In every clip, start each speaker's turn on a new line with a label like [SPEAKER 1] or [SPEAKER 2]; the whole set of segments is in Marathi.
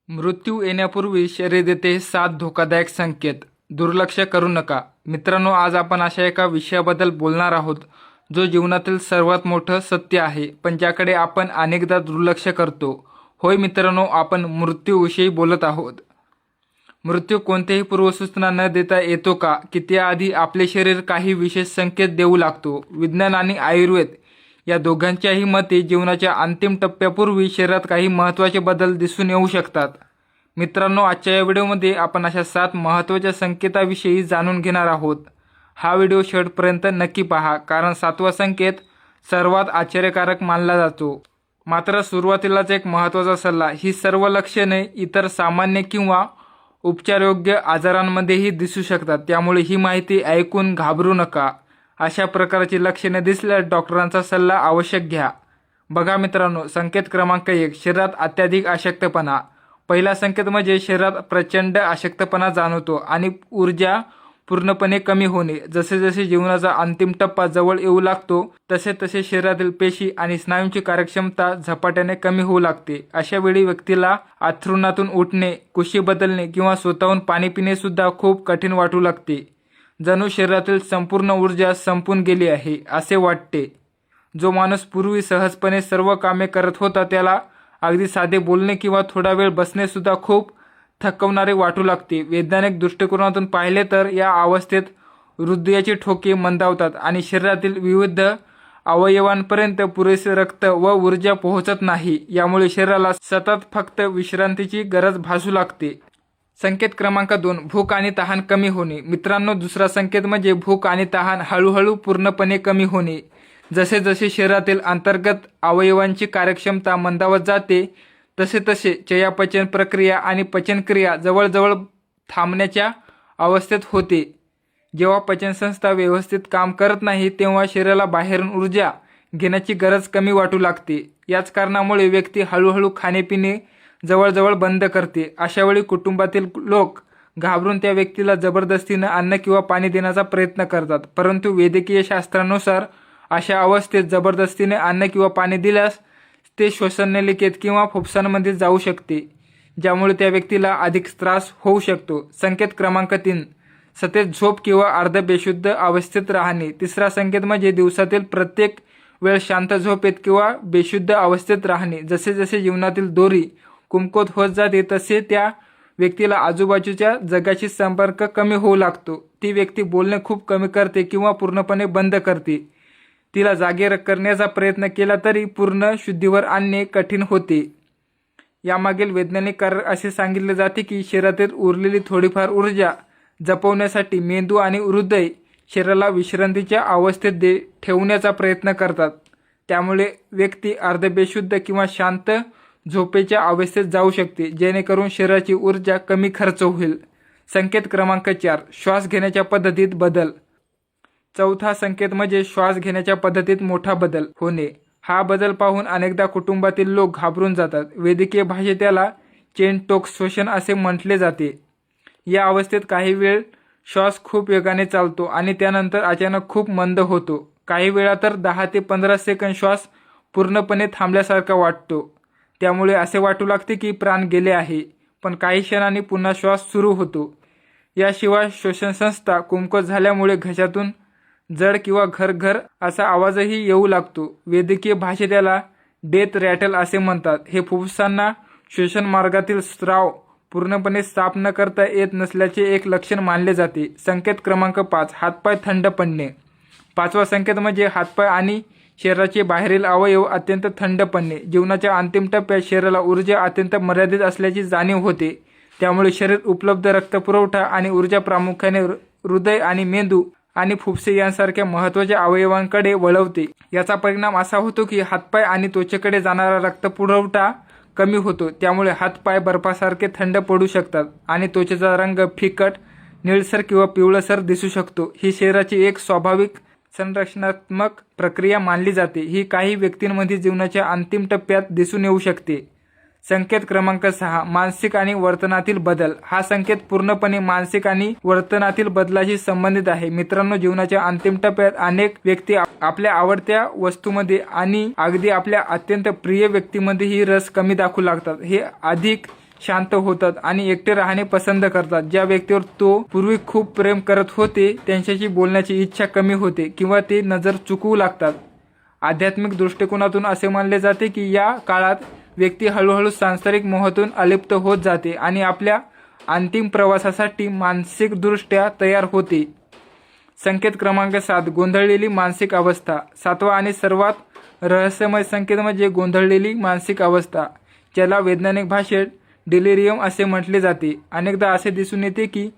[SPEAKER 1] मृत्यू येण्यापूर्वी शरीर देते 7 धोकादायक संकेत. दुर्लक्ष करू नका. मित्रांनो, आज आपण अशा एका विषयाबद्दल बोलणार आहोत जो जीवनातील सर्वात मोठं सत्य आहे, पण ज्याकडे आपण अनेकदा दुर्लक्ष करतो. होय मित्रांनो, आपण मृत्यूविषयी बोलत आहोत. मृत्यू कोणत्याही पूर्वसूचना न देता येतो का, की त्याआधी आपले शरीर काही विशेष संकेत देऊ लागतो? विज्ञान आणि आयुर्वेद या दोघांच्याही मते जीवनाच्या अंतिम टप्प्यापूर्वी शरीरात काही महत्त्वाचे बदल दिसून येऊ शकतात. मित्रांनो, आजच्या या व्हिडिओमध्ये आपण अशा 7 महत्त्वाच्या संकेताविषयी जाणून घेणार आहोत. हा व्हिडिओ शेवटपर्यंत नक्की पहा, कारण 7वा संकेत सर्वात आश्चर्यकारक मानला जातो. मात्र सुरुवातीलाच एक महत्त्वाचा सल्ला: ही सर्व लक्षणे इतर सामान्य किंवा उपचारयोग्य आजारांमध्येही दिसू शकतात, त्यामुळे ही माहिती ऐकून घाबरू नका. अशा प्रकारची लक्षणे दिसल्यास डॉक्टरांचा सल्ला आवश्यक घ्या. बघा मित्रांनो, संकेत क्रमांक 1: शरीरात अत्याधिक अशक्तपणा. पहिला संकेत म्हणजे शरीरात प्रचंड अशक्तपणा जाणवतो आणि ऊर्जा पूर्णपणे कमी होणे. जसे जसे जीवनाचा अंतिम टप्पा जवळ येऊ लागतो तसे तसे शरीरातील पेशी आणि स्नायूंची कार्यक्षमता झपाट्याने कमी होऊ लागते. अशा वेळी व्यक्तीला अंथरुणातून उठणे, कुशी बदलणे किंवा स्वतःहून पाणी पिणे सुद्धा खूप कठीण वाटू लागते. जणू शरीरातील संपूर्ण ऊर्जा संपून गेली आहे असे वाटते. जो माणूस पूर्वी सहजपणे सर्व कामे करत होता त्याला अगदी साधे बोलणे किंवा थोडा वेळ बसणे सुद्धा खूप थकवणारे वाटू लागते. वैज्ञानिक दृष्टिकोनातून पाहिले तर या अवस्थेत हृदयाची ठोके मंदावतात आणि शरीरातील विविध अवयवांपर्यंत पुरेसे रक्त व ऊर्जा पोहोचत नाही. यामुळे शरीराला सतत फक्त विश्रांतीची गरज भासू लागते. संकेत क्रमांक 2: भूक आणि तहान कमी होणे. मित्रांनो, दुसरा संकेत म्हणजे भूक आणि तहान हळूहळू पूर्णपणे कमी होणे. जसे जसे शरीरातील अंतर्गत अवयवांची कार्यक्षमता मंदावत जाते तसे तसे चयापचय प्रक्रिया आणि पचनक्रिया जवळजवळ थांबण्याच्या अवस्थेत होते. जेव्हा पचनसंस्था व्यवस्थित काम करत नाही तेव्हा शरीराला बाहेरून ऊर्जा घेण्याची गरज कमी वाटू लागते. याच कारणामुळे व्यक्ती हळूहळू खाणेपिणे जवळजवळ बंद करते. अशावेळी कुटुंबातील लोक घाबरून त्या व्यक्तीला जबरदस्तीनं अन्न किंवा पाणी देण्याचा प्रयत्न करतात, परंतु वैद्यकीय शास्त्रानुसार अशा अवस्थेत जबरदस्तीने अन्न किंवा पाणी दिल्यास ते श्वसननलिकेत किंवा फुफ्फुसांमध्ये जाऊ शकते, ज्यामुळे त्या व्यक्तीला अधिक त्रास होऊ शकतो. संकेत क्रमांक 3: सतत झोप किंवा अर्धबेशुद्ध अवस्थेत राहणे. तिसरा संकेत म्हणजे दिवसातील प्रत्येक वेळ शांत झोपेत किंवा बेशुद्ध अवस्थेत राहणे. जसे जसे जीवनातील दोरी कमकुवत होत जाते तसे त्या व्यक्तीला आजूबाजूच्या जगाशी संपर्क कमी होऊ लागतो. ती व्यक्ती बोलणे खूप कमी करते किंवा पूर्णपणे बंद करते. तिला जागे करण्याचा प्रयत्न केला तरी पूर्ण शुद्धीवर आणणे कठीण होते. यामागील वैज्ञानिक कारण असे सांगितले जाते की शरीरातील उरलेली थोडीफार ऊर्जा जपवण्यासाठी मेंदू आणि हृदय शरीराला विश्रांतीच्या अवस्थेत ठेवण्याचा प्रयत्न करतात. त्यामुळे व्यक्ती अर्धबेशुद्ध किंवा शांत झोपेच्या अवस्थेत जाऊ शकते, जेणेकरून शरीराची ऊर्जा कमी खर्च होईल. संकेत क्रमांक 4: श्वास घेण्याच्या पद्धतीत बदल. चौथा संकेत म्हणजे श्वास घेण्याच्या पद्धतीत मोठा बदल होणे. हा बदल पाहून अनेकदा कुटुंबातील लोक घाबरून जातात. वैद्यकीय भाषेत त्याला चेन टोक श्वसन असे म्हटले जाते. या अवस्थेत काही वेळ श्वास खूप वेगाने चालतो आणि त्यानंतर अचानक खूप मंद होतो. काही वेळा तर 10 ते 15 सेकंद श्वास पूर्णपणे थांबल्यासारखा वाटतो. त्यामुळे असे वाटू लागते की प्राण गेले आहे, पण काही क्षणांनी पुन्हा श्वास सुरू होतो. याशिवाय श्वसनसंस्था कमकुवत झाल्यामुळे घशातून जड किंवा घर असा आवाजही येऊ लागतो. वैद्यकीय भाषेत त्याला डेथ रॅटल असे म्हणतात. हे फुफ्फुसांना श्वसन मार्गातील स्राव पूर्णपणे साफ न करता येत नसल्याचे एक लक्षण मानले जाते. संकेत क्रमांक 5: हातपाय थंड पडणे. पाचवा संकेत म्हणजे हातपाय आणि शरीराचे बाहेरील अवयव अत्यंत थंड पडणे. जीवनाच्या अंतिम टप्प्यात शरीराला ऊर्जा अत्यंत मर्यादित असल्याची जाणीव होते. त्यामुळे शरीर उपलब्ध रक्तपुरवठा आणि ऊर्जा प्रामुख्याने हृदय आणि मेंदू आणि फुफ्फुसे यांसारख्या महत्त्वाच्या अवयवांकडे वळवते. याचा परिणाम असा होतो की हातपाय आणि त्वचेकडे जाणारा रक्तपुरवठा कमी होतो. त्यामुळे हातपाय बर्फासारखे थंड पडू शकतात आणि त्वचेचा रंग फिकट निळसर किंवा पिवळसर दिसू शकतो. ही शरीराची एक स्वाभाविक संरक्षणात्मक प्रक्रिया मानली जाते. ही काही व्यक्तींमध्ये जीवनाच्या अंतिम टप्प्यात दिसून येऊ शकते. संकेत क्रमांक 6: मानसिक आणि वर्तनातील बदल. हा संकेत पूर्णपणे मानसिक आणि वर्तनातील बदलाशी संबंधित आहे. मित्रांनो, जीवनाच्या अंतिम टप्प्यात अनेक व्यक्ती आपल्या आवडत्या वस्तूमध्ये आणि अगदी आपल्या अत्यंत प्रिय व्यक्तीमध्येही रस कमी दाखवू लागतात. हे अधिक शांत होतात आणि एकटे राहणे पसंत करतात. ज्या व्यक्तीवर तो पूर्वी खूप प्रेम करत होते त्यांच्याशी बोलण्याची इच्छा कमी होते किंवा ते नजर चुकवू लागतात. आध्यात्मिक दृष्टिकोनातून असे मानले जाते की या काळात व्यक्ती हळूहळू सांसारिक मोहातून अलिप्त होत जाते आणि आपल्या अंतिम प्रवासासाठी मानसिकदृष्ट्या तयार होते. संकेत क्रमांक 7, गोंधळलेली मानसिक अवस्था. 7वा आणि सर्वात रहस्यमय संकेत म्हणजे गोंधळलेली मानसिक अवस्था, ज्याला वैज्ञानिक भाषेत डिलिरियम असे म्हटले जाते. अनेकदा असे दिसून येते की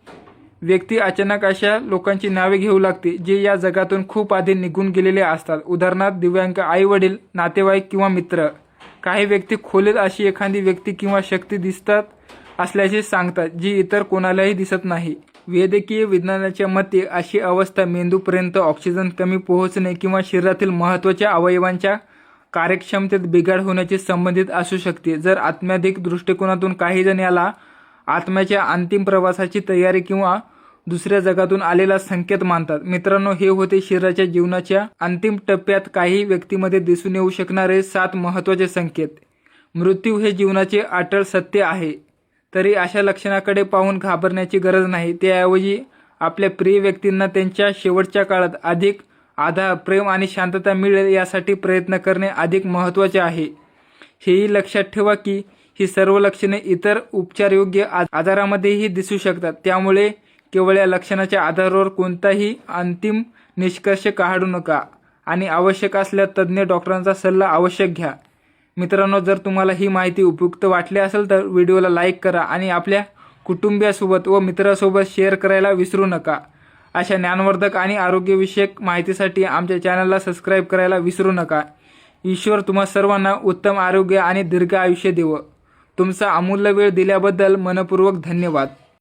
[SPEAKER 1] व्यक्ती अचानक अशा लोकांची नावे घेऊ लागते जे या जगातून खूप आधी निघून गेलेले असतात. उदाहरणार्थ दिव्यांग आई वडील, नातेवाईक किंवा मित्र. काही व्यक्ती खोलीत अशी एखादी व्यक्ती किंवा शक्ती दिसतात असल्याचे सांगतात जी इतर कोणालाही दिसत नाही. वैद्यकीय विज्ञानाच्या मते अशी अवस्था मेंदूपर्यंत ऑक्सिजन कमी पोहोचणे किंवा शरीरातील महत्त्वाच्या अवयवांच्या कार्यक्षमतेत बिघाड होण्याची संबंधित असू शकते. जर आत्म्याधिक दृष्टिकोनातून काही जण याला आत्म्याच्या अंतिम प्रवासाची तयारी किंवा दुसऱ्या जगातून आलेला संकेत मानतात. मित्रांनो, हे होते शरीराच्या जीवनाच्या अंतिम टप्प्यात काही व्यक्तीमध्ये दिसून येऊ शकणारे 7 महत्त्वाचे संकेत. मृत्यू हे जीवनाचे अटळ सत्य आहे, तरी अशा लक्षणाकडे पाहून घाबरण्याची गरज नाही. त्याऐवजी आपल्या प्रिय व्यक्तींना त्यांच्या शेवटच्या काळात अधिक आधार, प्रेम आणि शांतता मिळेल यासाठी प्रयत्न करणे अधिक महत्त्वाचे आहे. हेही लक्षात ठेवा की ही सर्व लक्षणे इतर उपचारयोग्य आजारामध्येही दिसू शकतात. त्यामुळे केवळ या लक्षणाच्या आधारावर कोणताही अंतिम निष्कर्ष काढू नका आणि आवश्यक असल्यास तज्ज्ञ डॉक्टरांचा सल्ला आवश्यक घ्या. मित्रांनो, जर तुम्हाला ही माहिती उपयुक्त वाटली असेल तर व्हिडिओला लाईक करा आणि आपल्या कुटुंबियासोबत व मित्रासोबत शेअर करायला विसरू नका. अशा ज्ञानवर्धक आणि आरोग्यविषयक माहितीसाठी आमच्या चॅनलला सबस्क्राईब करायला विसरू नका. ईश्वर तुम्हा सर्वांना उत्तम आरोग्य आणि दीर्घ आयुष्य देवो. तुमचा अमूल्य वेळ दिल्याबद्दल मनपूर्वक धन्यवाद.